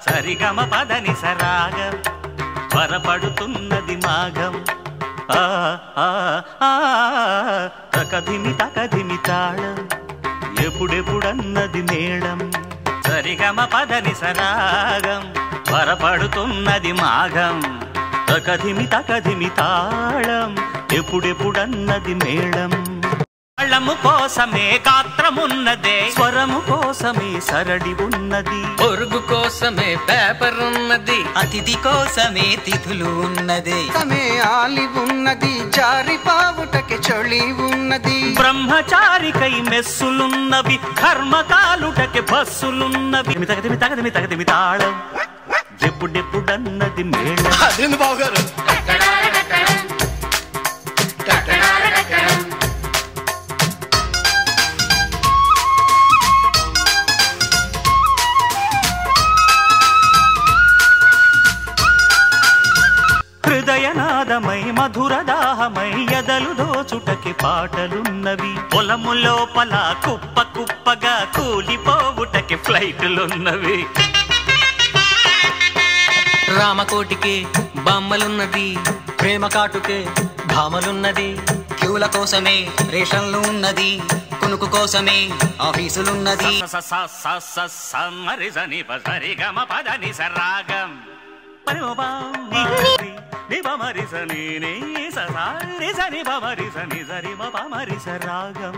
సరిగమ పదని సరాగం త్వరపడుతున్నది మాఘం తకధిమి తకధిమి తాళం ఎప్పుడెప్పుడన్నది మేళం సరిగమ పదని సరాగం త్వరపడుతున్నది మాఘం తకధిమి తకధిమి తాళం ఎప్పుడెప్పుడన్నది మేళం తాళము కోసమే గాత్రమున్నదే స్వరము కోసమే సరడి ఉన్నది పొరుగు కోసమే పేపర్ ఉన్నది అతిథి కోసమే తిథులు ఉన్నది తమే ఆలి ఉన్నది జారి పావుటకి చొళి ఉన్నది బ్రహ్మచారికై మెస్సులున్నవి కర్మకాలుటకి బస్సులున్నవి తగదిమి తగదిమి తగదిమి తాళం ఎప్పుడెప్పుడన్నది మేళం అదేంది బావగారు హృదయనాదమై మధురదాహమై ఎదలు దోచుటకి పాటలున్నవి పొలము లోపల కుప్ప కుప్పగా కూలిపోవుటకి ఫ్లైటులున్నవి రామకోటికే బొమ్మలున్నది ప్రేమ కాటుకే భామలున్నది క్యూల కోసమే రేషన్లు ఉన్నది కునుకు కోసమే ఆఫీసులున్నది సరిగమ పదని సరాగం సరి సరి సరి సరి సరి సరాగం